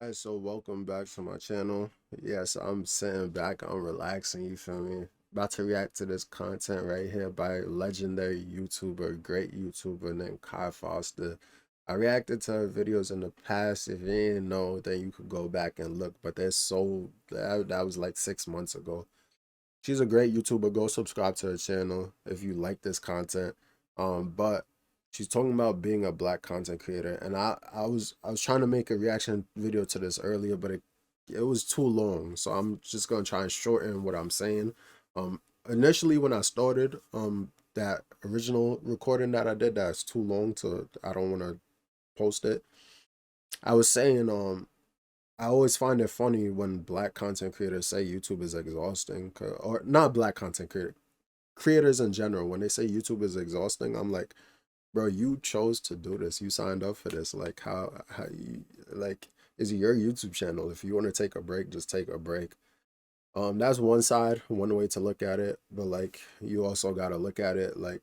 Alright, so welcome back to my channel. Yes, I'm sitting back, I'm relaxing, you feel me? About to react to this content right here by legendary YouTuber, great YouTuber named kaimfoster. I reacted to her videos in the past. If you didn't know, then you could go back and look, but that was like 6 months ago. She's a great YouTuber. Go subscribe to her channel if you like this content. But she's talking about being a black content creator, and I was trying to make a reaction video to this earlier, but it was too long, so I'm just gonna try and shorten what I'm saying. Initially when I started that original recording that I did, that's too long to I don't want to post it. I was saying I always find it funny when black content creators say YouTube is exhausting, or not black content creators in general. When they say YouTube is exhausting, I'm like, bro, you chose to do this. You signed up for this. Like, how you like? Is it your YouTube channel? If you want to take a break, just take a break. That's one side, one way to look at it. But like, you also gotta look at it like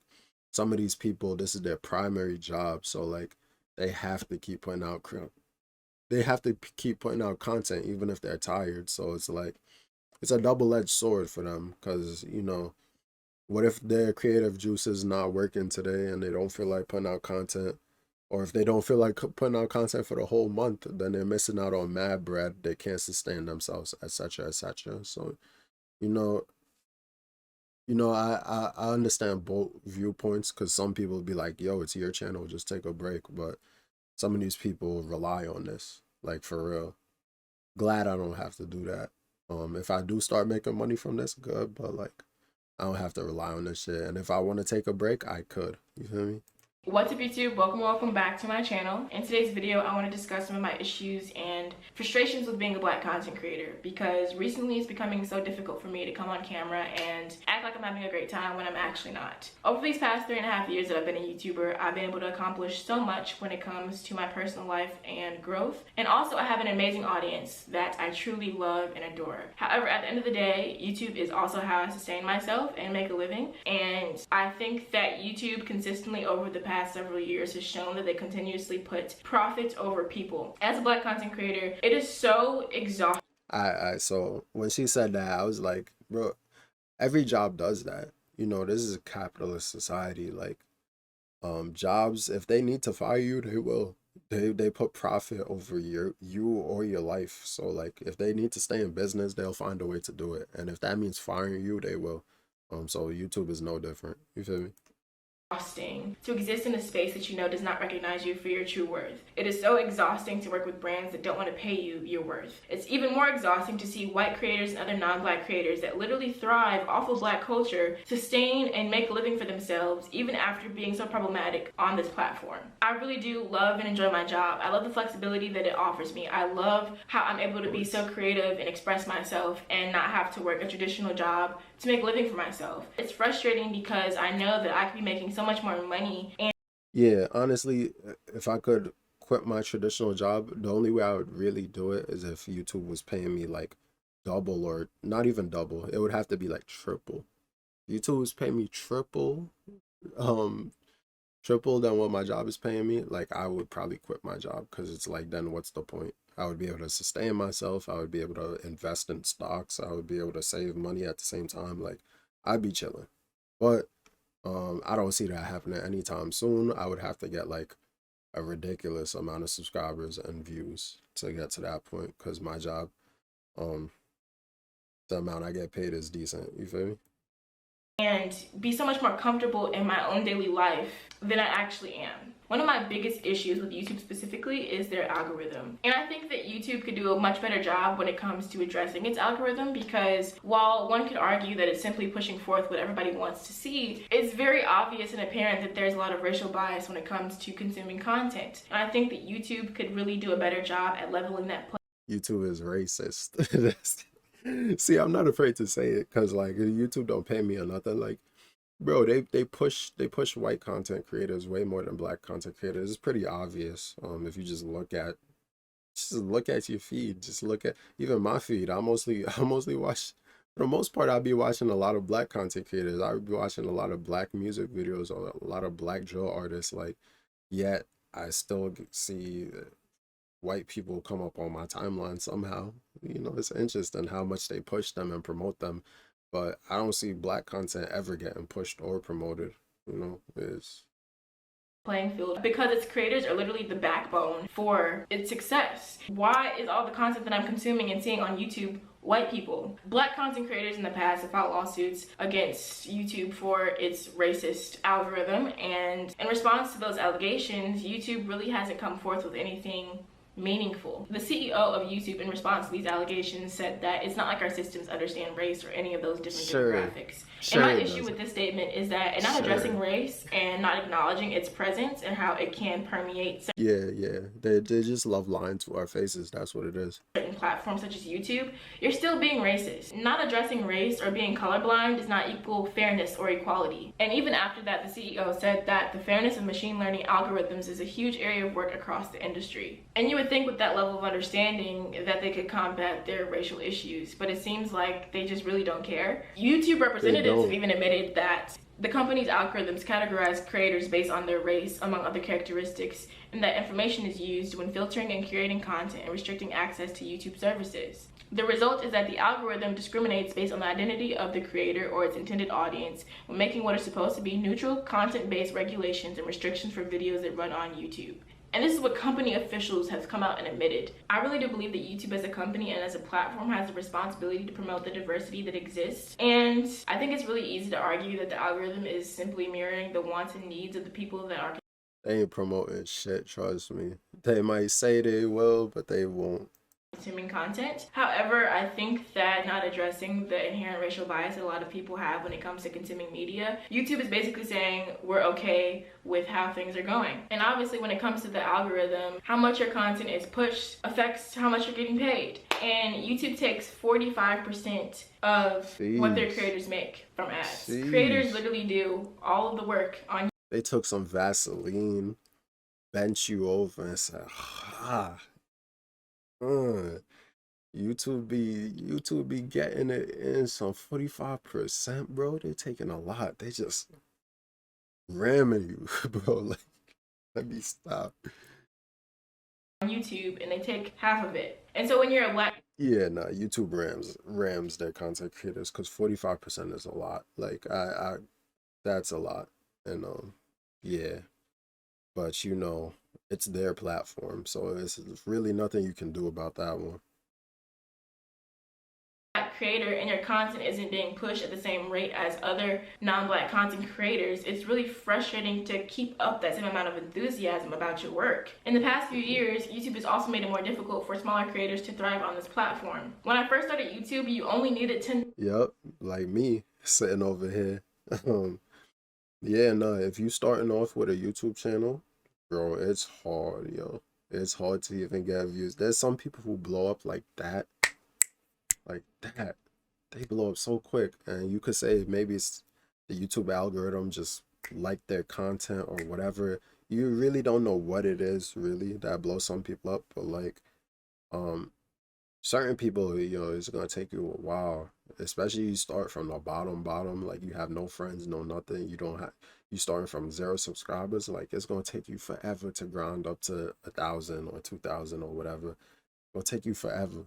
some of these people, this is their primary job, so like they have to keep putting out keep putting out content even if they're tired. So it's like it's a double-edged sword for them because what if their creative juice is not working today and they don't feel like putting out content, or if they don't feel like putting out content for the whole month, then they're missing out on mad bread. They can't sustain themselves, etc., etc. So you know I understand both viewpoints because some people be like, yo, it's your channel, just take a break. But some of these people rely on this, like, for real. Glad I don't have to do that. If I do start making money from this, good, but like I don't have to rely on this shit. And if I want to take a break, I could. You feel me? What's up, YouTube? Welcome back to my channel. In today's video, I want to discuss some of my issues and frustrations with being a black content creator, because recently it's becoming so difficult for me to come on camera and act like I'm having a great time when I'm actually not. Over these past 3.5 years that I've been a YouTuber, I've been able to accomplish so much when it comes to my personal life and growth. And also, I have an amazing audience that I truly love and adore. However, at the end of the day, YouTube is also how I sustain myself and make a living. And I think that YouTube consistently over the past several years has shown that they continuously put profit over people. As a black content creator, it is so exhausting. So when she said that, I was like, bro, every job does that. This is a capitalist society. Like, jobs, if they need to fire you, they will. They put profit over you or your life. So like, if they need to stay in business, they'll find a way to do it. And if that means firing you, they will. So YouTube is no different. You feel me? Exhausting to exist in a space that you know does not recognize you for your true worth. It is so exhausting to work with brands that don't want to pay you your worth. It's even more exhausting to see white creators and other non-black creators that literally thrive off of black culture sustain and make a living for themselves even after being so problematic on this platform. I really do love and enjoy my job. I love the flexibility that it offers me. I love how I'm able to be so creative and express myself and not have to work a traditional job to make a living for myself. It's frustrating because I know that I could be making so much more money. And Yeah, honestly, if I could quit my traditional job, the only way I would really do it is if YouTube was paying me like double, or not even double. It would have to be like triple. YouTube was paying me um, triple than what my job is paying me. Like, I would probably quit my job because it's like, then what's the point? I would be able to sustain myself. I would be able to invest in stocks. I would be able to save money at the same time. Like, I'd be chilling. But I don't see that happening anytime soon. I would have to get like a ridiculous amount of subscribers and views to get to that point because my job, um, the amount I get paid is decent. You feel me? be so much more comfortable in my own daily life than I actually am. One of my biggest issues with YouTube specifically is their algorithm. And I think that YouTube could do a much better job when it comes to addressing its algorithm, because while one could argue that it's simply pushing forth what everybody wants to see, it's very obvious and apparent that there's a lot of racial bias when it comes to consuming content. And I think that YouTube could really do a better job at leveling that YouTube is racist. See, I'm not afraid to say it because like YouTube don't pay me or nothing. Like, bro, they push white content creators way more than black content creators. It's pretty obvious. If you just look at your feed, just look at even my feed. I mostly watch, for the most part, I'll be watching a lot of black content creators. I would be watching a lot of black music videos or a lot of black drill artists. Like, yet I still see white people come up on my timeline somehow. You know, it's interesting how much they push them and promote them, but I don't see black content ever getting pushed or promoted. You know, it's playing field because its creators are literally the backbone for its success. Why is all the content that I'm consuming and seeing on YouTube white people? Black content creators in the past have filed lawsuits against YouTube for its racist algorithm, and in response to those allegations, YouTube really hasn't come forth with anything meaningful. The CEO of YouTube, in response to these allegations, said that it's not like our systems understand race or any of those different demographics. And my issue with this statement is that in not addressing race and not acknowledging its presence and how it can permeate they just love lying to our faces. That's what it is. certain platforms such as YouTube, you're still being racist. Not addressing race or being colorblind does not equal fairness or equality. And even after that, the CEO said that the fairness of machine learning algorithms is a huge area of work across the industry. And you would think with that level of understanding that they could combat their racial issues, but it seems like they just really don't care. YouTube representatives have even admitted that the company's algorithms categorize creators based on their race, among other characteristics, and that information is used when filtering and curating content and restricting access to YouTube services. The result is that the algorithm discriminates based on the identity of the creator or its intended audience when making what are supposed to be neutral, content-based regulations and restrictions for videos that run on YouTube. And this is what company officials have come out and admitted. I really do believe that YouTube as a company and as a platform has a responsibility to promote the diversity that exists. And I think it's really easy to argue that the algorithm is simply mirroring the wants and needs of the people that are. They ain't promoting shit, trust me. They might say they will, but they won't. Consuming content. However, I think that not addressing the inherent racial bias that a lot of people have when it comes to consuming media, YouTube is basically saying we're okay with how things are going. And obviously when it comes to the algorithm, how much your content is pushed affects how much you're getting paid. And YouTube takes 45% of what their creators make from ads. Creators literally do all of the work on. They took some Vaseline, bent you over and said, YouTube be getting it in some 45%, bro. They taking a lot. They just ramming you, bro. Like, let me stop. On YouTube, and they take half of it. And so when you're a black, YouTube rams their content creators, because 45% is a lot. Like I that's a lot. And but you know, it's their platform, so there's really nothing you can do about that one. Creator and your content isn't being pushed at the same rate as other non-black content creators, it's really frustrating to keep up that same amount of enthusiasm about your work. In the past few years, YouTube has also made it more difficult for smaller creators to thrive on this platform. When I first started YouTube, you only needed 10. Yep, like me sitting over here. If you starting off with a YouTube channel, bro, it's hard, yo. It's hard to even get views. There's some people who blow up like that. They blow up so quick, and you could say maybe it's the YouTube algorithm just like their content or whatever. You really don't know what it is really that blows some people up, but like certain people, you know, it's gonna take you a while, especially you start from the bottom, like you have no friends, no nothing, you starting from 0 subscribers. Like, it's gonna take you forever to grind up to 1,000 or 2,000 or whatever. It'll take you forever.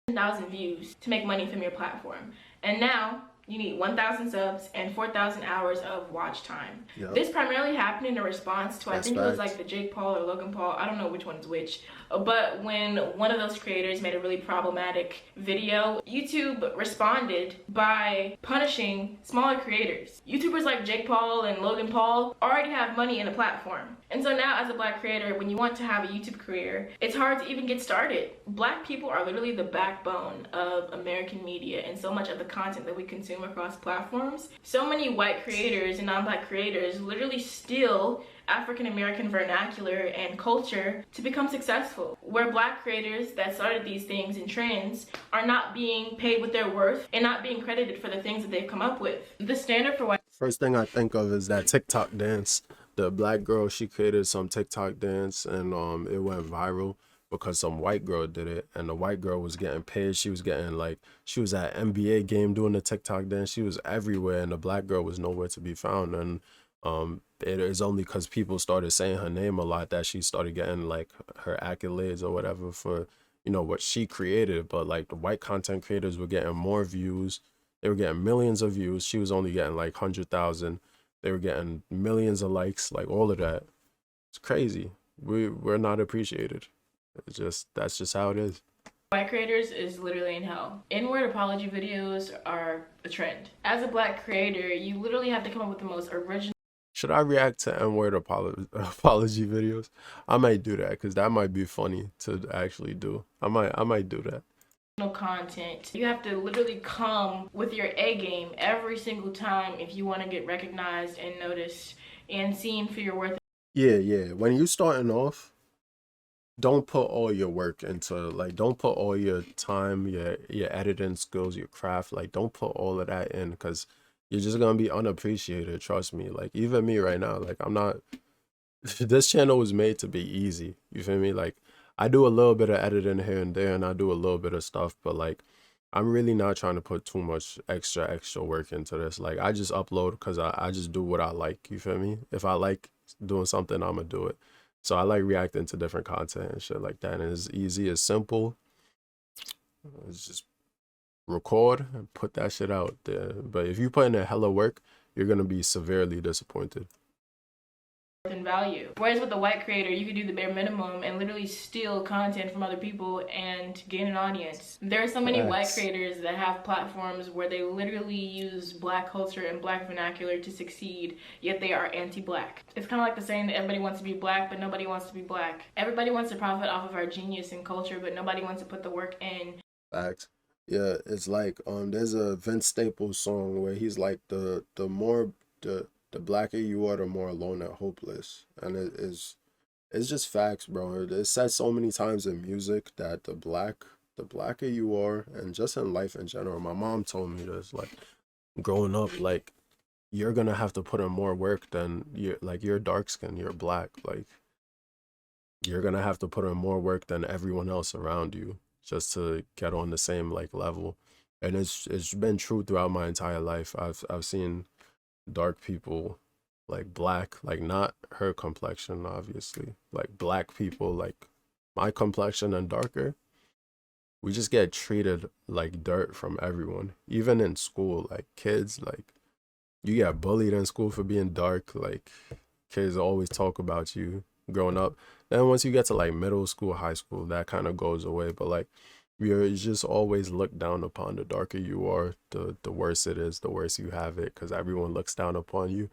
1,000 views to make money from your platform, and now you need 1,000 subs and 4,000 hours of watch time. Yep. This primarily happened in a response to, I think it was like the Jake Paul or Logan Paul, I don't know which one's which, but when one of those creators made a really problematic video, YouTube responded by punishing smaller creators. YouTubers like Jake Paul and Logan Paul already have money in the platform. And so now, as a black creator, when you want to have a YouTube career, it's hard to even get started. Black people are literally the backbone of American media and so much of the content that we consume across platforms. So many white creators and non-black creators literally steal African American vernacular and culture to become successful, where black creators that started these things and trends are not being paid with their worth and not being credited for the things that they've come up with. The standard for white. First thing I think of is that TikTok dance. The black girl, she created some TikTok dance, and it went viral because some white girl did it, and the white girl was getting paid. She was getting, like, she was at NBA game doing the TikTok dance. She was everywhere, and the black girl was nowhere to be found. And It is only because people started saying her name a lot that she started getting like her accolades or whatever for, you know, what she created. But like the white content creators were getting more views. They were getting millions of views. She was only getting like 100,000. They were getting millions of likes, like all of that. It's crazy. We're not appreciated. It's just, that's just how it is. White creators is literally in hell. N-word apology videos are a trend. As a black creator, you literally have to come up with the most original. Should I react to N-word apology videos? I might do that because that might be funny to actually do. I might do that. Content. You have to literally come with your A game every single time if you want to get recognized and noticed and seen for your worth. Yeah. When you starting off, don't put all your work into, like, don't put all your time, your editing skills, your craft, like, don't put all of that in because you're just gonna be unappreciated. Trust me. Like, even me right now, like, I'm not. This channel was made to be easy. You feel me? Like, I do a little bit of editing here and there, and I do a little bit of stuff, but like, I'm really not trying to put too much extra work into this. Like, I just upload because I just do what I like. You feel me? If I like doing something, I'm gonna do it. So I like reacting to different content and shit like that. And it's easy, it's simple. It's just record and put that shit out there. But if you put in a hella work, you're gonna be severely disappointed. And value. Whereas with a white creator, you can do the bare minimum and literally steal content from other people and gain an audience. There are so many white creators that have platforms where they literally use black culture and black vernacular to succeed, yet they are anti-black. It's kind of like the saying that everybody wants to be black, but nobody wants to be black. Everybody wants to profit off of our genius and culture, but nobody wants to put the work in. Facts. Yeah, it's like there's a Vince Staples song where he's like the blacker you are, the more alone and hopeless. And it's just facts, bro. It's said so many times in music that the blacker you are, and just in life in general. My mom told me this, like, growing up, like, you're gonna have to put in more work than you're dark skinned, you're black. Like, you're gonna have to put in more work than everyone else around you just to get on the same like level. And it's been true throughout my entire life. I've seen dark people, like black, like not her complexion, obviously, like black people, like my complexion and darker, we just get treated like dirt from everyone. Even in school, like kids, like you get bullied in school for being dark. Like kids always talk about you growing up. Then once you get to like middle school, high school, that kind of goes away. But like you're just always looked down upon. The darker you are, the worse it is, the worse you have it, because everyone looks down upon you.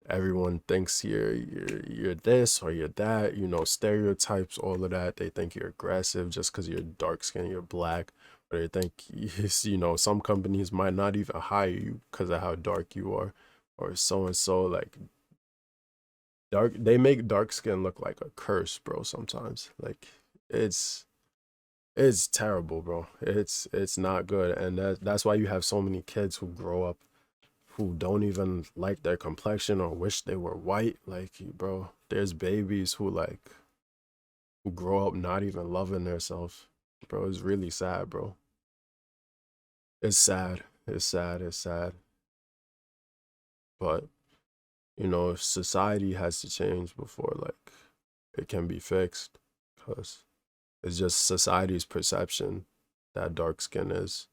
Everyone thinks you're this or you're that, you know, stereotypes, all of that. They think you're aggressive just because you're dark skinned, you're black. Or they think, you know, some companies might not even hire you because of how dark you are, or so and so. Like dark, they make dark skin look like a curse, bro. Sometimes, like it's it's terrible, bro. It's not good, and that's why you have so many kids who grow up who don't even like their complexion or wish they were white. Like, bro, there's babies who like who grow up not even loving themselves. Bro, it's really sad, bro. It's sad. It's sad. It's sad. But you know, society has to change before like it can be fixed, because it's just society's perception that dark skin is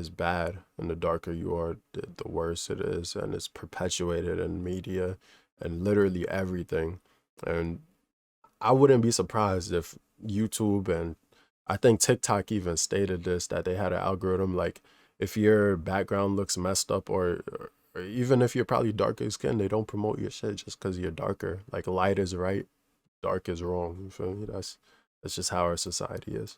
bad, and the darker you are, the worse it is, and it's perpetuated in media and literally everything. And I wouldn't be surprised if YouTube, and I think TikTok even stated this, that they had an algorithm like if your background looks messed up, or even if you're probably darker skin, they don't promote your shit just because you're darker. Like light is right, dark is wrong. You feel me? That's just how our society is.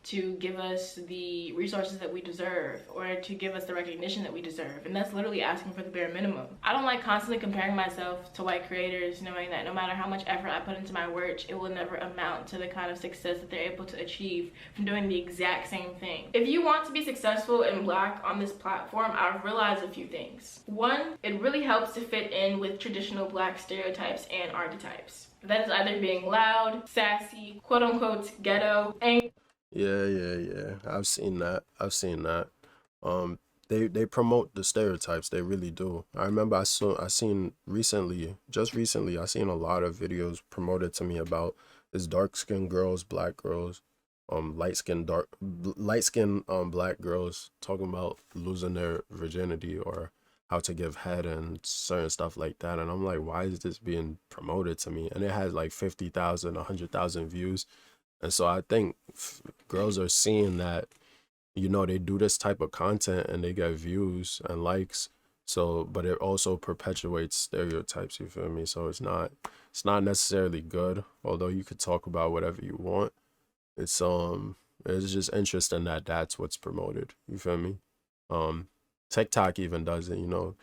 To give us the resources that we deserve, or to give us the recognition that we deserve, and that's literally asking for the bare minimum. I don't like constantly comparing myself to white creators, knowing that no matter how much effort I put into my work, it will never amount to the kind of success that they're able to achieve from doing the exact same thing. If you want to be successful and black on this platform, I've realized a few things. One, it really helps to fit in with traditional black stereotypes and archetypes. That is either being loud, sassy, quote unquote ghetto, angry. Yeah. I've seen that. they promote the stereotypes. They really do. I remember I seen recently, just recently, I seen a lot of videos promoted to me about this dark skinned girls, black girls, light skinned black girls talking about losing their virginity or how to give head and certain stuff like that. And I'm like, why is this being promoted to me? And it has like 50,000, 100,000 views. And so I think girls are seeing that, you know, they do this type of content and they get views and likes. So, but it also perpetuates stereotypes, you feel me? So it's not necessarily good, although you could talk about whatever you want. It's just interesting that that's what's promoted, you feel me? TikTok even does it, you know.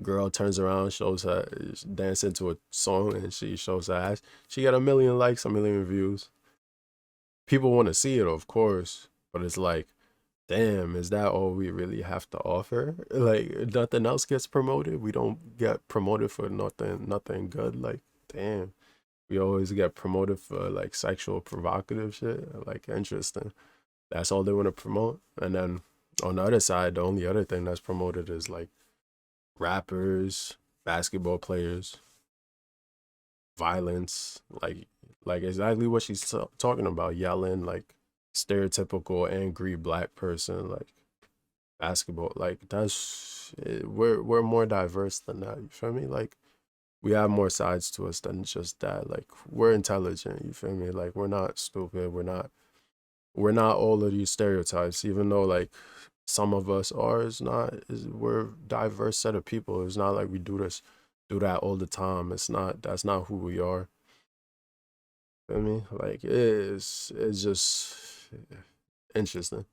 Girl turns around, shows her dancing to a song, and she shows her ass. She got 1 million likes, 1 million views. People want to see it, of course, but it's like, damn, is that all we really have to offer? Like, nothing else gets promoted. We don't get promoted for nothing good. Like, damn, we always get promoted for like sexual provocative shit. Like, interesting. That's all they want to promote. And then on the other side, the only other thing that's promoted is like rappers, basketball players, violence, like exactly what she's talking about, yelling, like stereotypical angry black person, like basketball. Like we're more diverse than that, you feel me? Like we have more sides to us than just that. Like we're intelligent, you feel me? Like we're not stupid, we're not all of these stereotypes, even though like some of us are. We're a diverse set of people. It's not like we do that all the time. That's not who we are. Feel me? Like it's just interesting.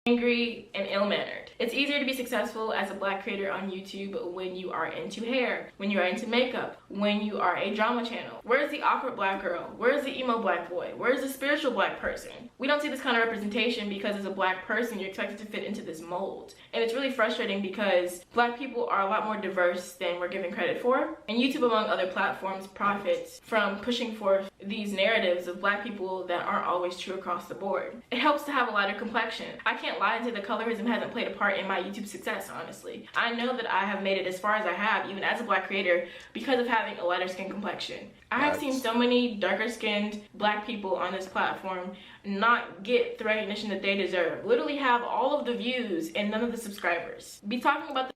Angry and ill-mannered. It's easier to be successful as a black creator on YouTube when you are into hair, when you are into makeup, when you are a drama channel. Where's the awkward black girl? Where's the emo black boy? Where's the spiritual black person? We don't see this kind of representation because as a black person, you're expected to fit into this mold. And it's really frustrating because black people are a lot more diverse than we're given credit for. And YouTube, among other platforms, profits from pushing forth these narratives of black people that aren't always true across the board. It helps to have a lighter complexion. I can't lie and say the colorism hasn't played a part in my YouTube success, honestly. I know that I have made it as far as I have, even as a black creator, because of having a lighter skin complexion. I have seen so many darker skinned black people on this platform not get the recognition that they deserve. Literally have all of the views and none of the subscribers. Be talking about the—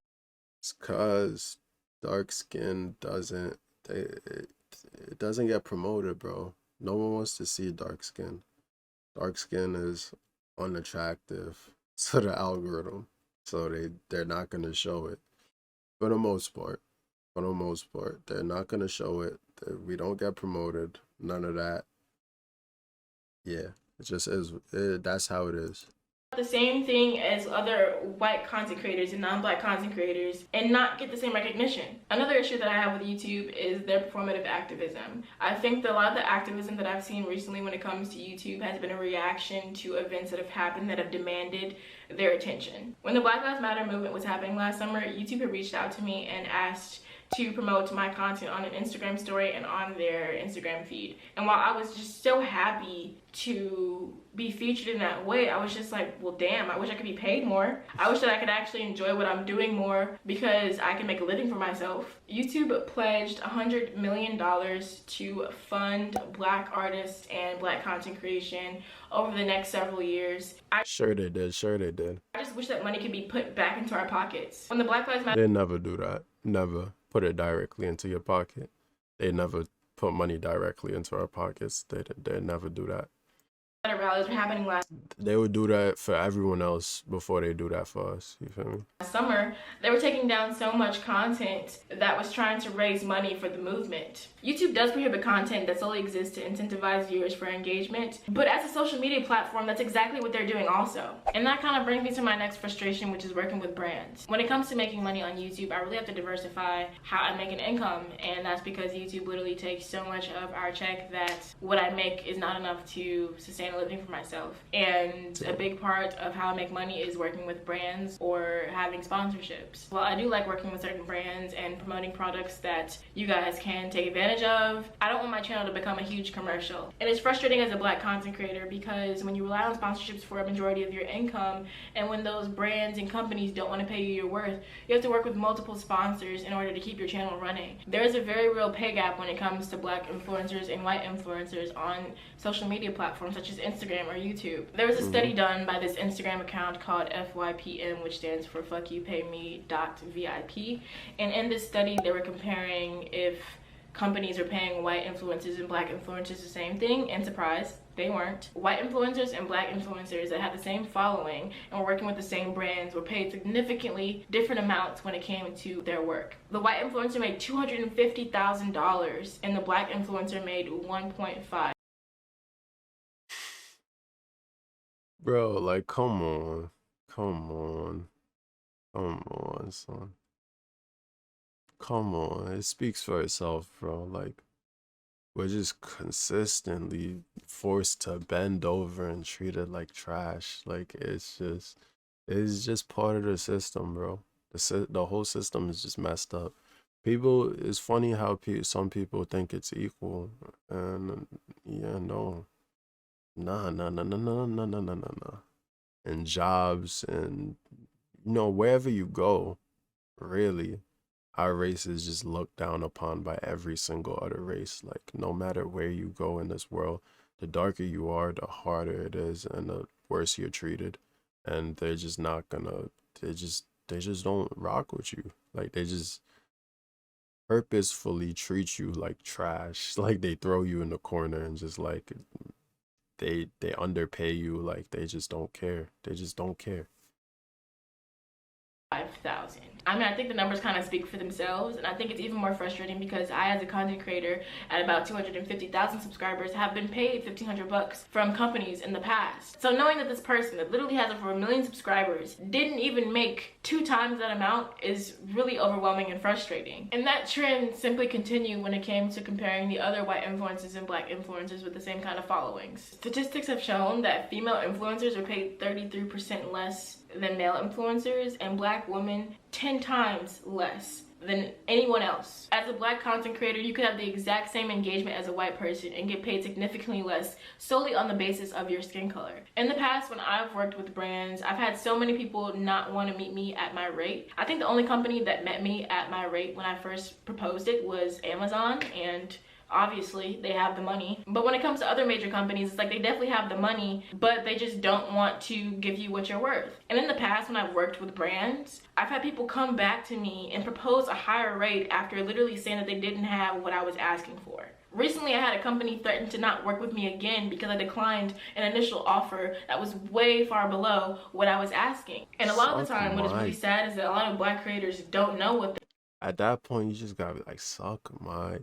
It's cause dark skin it doesn't get promoted, bro. No one wants to see dark skin. Dark skin is unattractive to the algorithm, so they're not gonna show it for the most part. For the most part, they're not gonna show it. We don't get promoted. None of that. Yeah, it just is. That's how it is. the same thing as other white content creators and non-black content creators and not get the same recognition. Another issue that I have with YouTube is their performative activism. I think that a lot of the activism that I've seen recently when it comes to YouTube has been a reaction to events that have happened that have demanded their attention. When the Black Lives Matter movement was happening last summer, YouTube had reached out to me and asked to promote my content on an Instagram story and on their Instagram feed. And while I was just so happy to be featured in that way, I was just like, well, damn, I wish I could be paid more. I wish that I could actually enjoy what I'm doing more because I can make a living for myself. YouTube pledged $100 million to fund black artists and black content creation over the next several years. Sure they did. I just wish that money could be put back into our pockets. When the Black Lives Matter— They never do that. Never put it directly into your pocket. They never put money directly into our pockets. They never do that. rallies were happening last They would do that for everyone else before they do that for us. You feel me? summer, they were taking down so much content that was trying to raise money for the movement. YouTube does prohibit content that solely exists to incentivize viewers for engagement, but as a social media platform, that's exactly what they're doing also. And that kind of brings me to my next frustration, which is working with brands. When it comes to making money on YouTube, I really have to diversify how I make an income, and that's because YouTube literally takes so much of our check that what I make is not enough to sustain a living for myself. And a big part of how I make money is working with brands or having sponsorships. Well, I do like working with certain brands and promoting products that you guys can take advantage of. I don't want my channel to become a huge commercial. And it's frustrating as a Black content creator because when you rely on sponsorships for a majority of your income, and when those brands and companies don't want to pay you your worth, you have to work with multiple sponsors in order to keep your channel running. There is a very real pay gap when it comes to Black influencers and white influencers on social media platforms such as Instagram or YouTube. There was a study done by this Instagram account called FYPM, which stands for Fuck You Pay Me.VIP. And in this study, they were comparing if companies are paying white influencers and Black influencers the same thing, and surprise, they weren't. White influencers and Black influencers that had the same following and were working with the same brands were paid significantly different amounts when it came to their work. The white influencer made $250,000 and the Black influencer made 1.5. Bro, like, come on, son. Come on, it speaks for itself, bro. Like, we're just consistently forced to bend over and treat it like trash. Like, it's just part of the system, bro. The whole system is just messed up. People, it's funny how some people think it's equal, and yeah, no, nah. And jobs, and wherever you go, really, our race is just looked down upon by every single other race. Like, no matter where you go in this world, the darker you are, the harder it is, and the worse you're treated. And they're just not gonna, they just don't rock with you. Like, they just purposefully treat you like trash. Like, they throw you in the corner and just like, they underpay you. Like, they just don't care. They just don't care. 5,000. I mean, I think the numbers kind of speak for themselves, and I think it's even more frustrating because I, as a content creator at about 250,000 subscribers, have been paid $1,500 from companies in the past. So knowing that this person that literally has over 1 million subscribers didn't even make 2 times that amount is really overwhelming and frustrating. And that trend simply continued when it came to comparing the other white influencers and Black influencers with the same kind of followings. Statistics have shown that female influencers are paid 33% less than male influencers, and Black women 10 times less than anyone else. As a Black content creator, you could have the exact same engagement as a white person and get paid significantly less solely on the basis of your skin color. In the past, when I've worked with brands, I've had so many people not want to meet me at my rate. I think the only company that met me at my rate when I first proposed it was Amazon, and obviously they have the money. But when it comes to other major companies, it's like they definitely have the money, but they just don't want to give you what you're worth. And in the past, when I've worked with brands, I've had people come back to me and propose a higher rate after literally saying that they didn't have what I was asking for. Recently, I had a company threaten to not work with me again because I declined an initial offer that was way far below what I was asking. And a lot of the time, what is really sad is that a lot of Black creators don't know what at that point, you just gotta be like, suck my,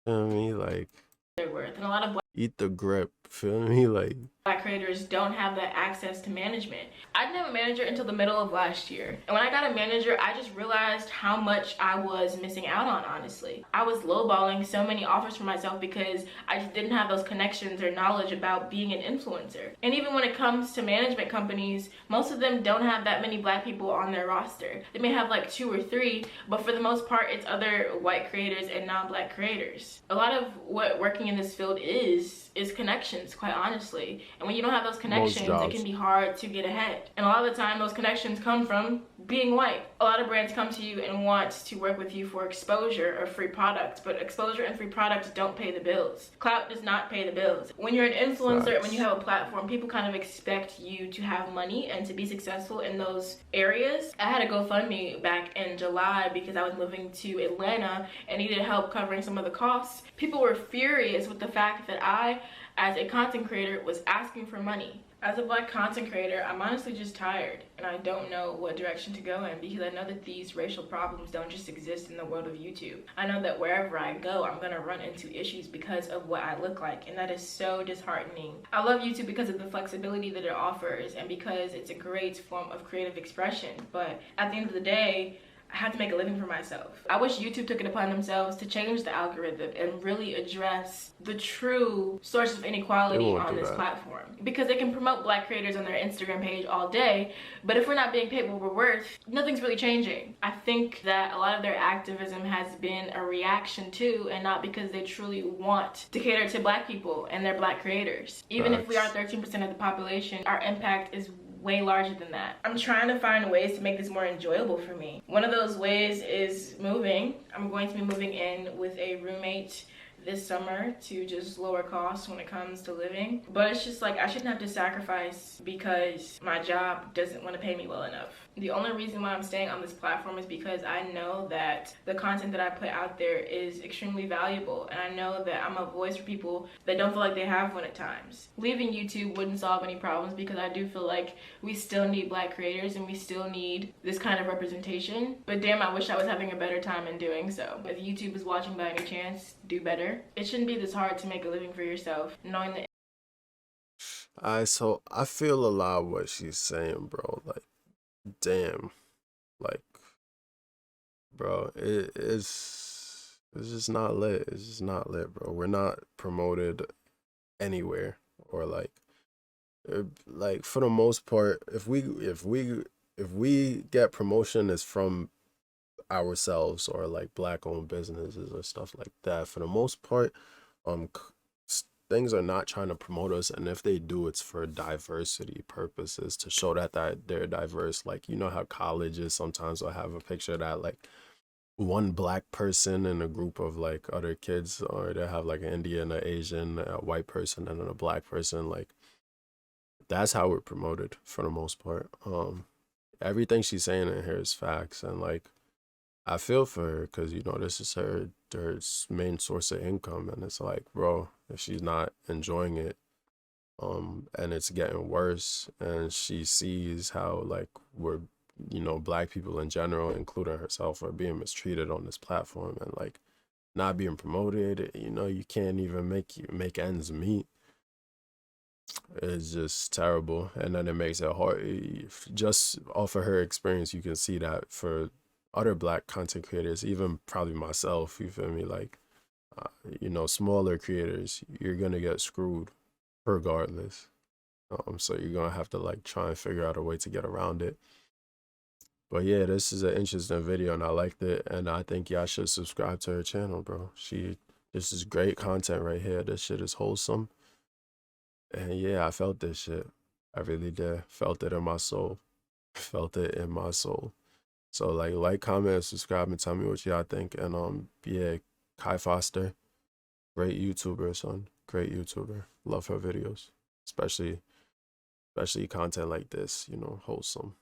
you know what I mean? Like, they're worth. And a lot of eat the grip, feel me? Like, Black creators don't have that access to management. I didn't have a manager until the middle of last year. And when I got a manager, I just realized how much I was missing out on, honestly. I was lowballing so many offers for myself because I just didn't have those connections or knowledge about being an influencer. And even when it comes to management companies, most of them don't have that many Black people on their roster. They may have like 2 or 3, but for the most part, it's other white creators and non-Black creators. A lot of what working in this field is connections, quite honestly. And when you don't have those connections, it can be hard to get ahead. And a lot of the time, those connections come from being white. A lot of brands come to you and want to work with you for exposure or free products, but exposure and free products don't pay the bills. Clout does not pay the bills. When you're an influencer, when you have a platform, people kind of expect you to have money and to be successful in those areas. I had a GoFundMe back in July because I was moving to Atlanta and needed help covering some of the costs. People were furious with the fact that I, as a content creator, was asking for money. As a Black content creator, I'm honestly just tired, and I don't know what direction to go in because I know that these racial problems don't just exist in the world of YouTube. I know that wherever I go, I'm gonna run into issues because of what I look like, and that is so disheartening. I love YouTube because of the flexibility that it offers and because it's a great form of creative expression, but at the end of the day, I have to make a living for myself. I wish YouTube took it upon themselves to change the algorithm and really address the true source of inequality on this platform. Because they can promote black creators on their Instagram page all day, but if we're not being paid what we're worth, nothing's really changing. I think that a lot of their activism has been a reaction to, and not because they truly want to cater to black people and their black creators. Even if we are 13% of the population, our impact is way larger than that. I'm trying to find ways to make this more enjoyable for me. One of those ways is moving. I'm going to be moving in with a roommate this summer to just lower costs when it comes to living. But it's just like, I shouldn't have to sacrifice because my job doesn't want to pay me well enough. The only reason why I'm staying on this platform is because I know that the content that I put out there is extremely valuable, and I know that I'm a voice for people that don't feel like they have one at times. Leaving YouTube wouldn't solve any problems because I do feel like we still need black creators and we still need this kind of representation. But damn, I wish I was having a better time in doing so. If YouTube is watching by any chance, do better. It shouldn't be this hard to make a living for yourself, knowing that. Alright, so I feel a lot of what she's saying, bro. Like, damn. Like, bro, it's just not lit. It's just not lit, bro. We're not promoted anywhere, or like for the most part, if we get promotion, it's from ourselves or like black owned businesses or stuff like that. For the most part, things are not trying to promote us, and if they do, it's for diversity purposes, to show that they're diverse. Like, you know how colleges sometimes will have a picture that like one black person in a group of like other kids, or they have like an Indian, an Asian, a white person, and then a black person. Like, that's how we're promoted for the most part. Everything she's saying in here is facts, and like, I feel for her because, you know, this is her main source of income, and it's like, bro, if she's not enjoying it, and it's getting worse, and she sees how like we're, you know, black people in general, including herself, are being mistreated on this platform and like not being promoted, you know, you can't even make ends meet. It's just terrible, and then it makes it hard. Just off of her experience, you can see that for other black content creators, even probably myself, you feel me, like, you know, smaller creators, you're gonna get screwed regardless. So you're gonna have to like try and figure out a way to get around it. But yeah, this is an interesting video and I liked it, and I think y'all should subscribe to her channel, bro. This is great content right here. This shit is wholesome. And yeah, I felt this shit. I really did. Felt it in my soul. Felt it in my soul. So like, comment, subscribe, and tell me what y'all think. And yeah, kaimfoster, great YouTuber, son. Great YouTuber. Love her videos. Especially content like this, you know, wholesome.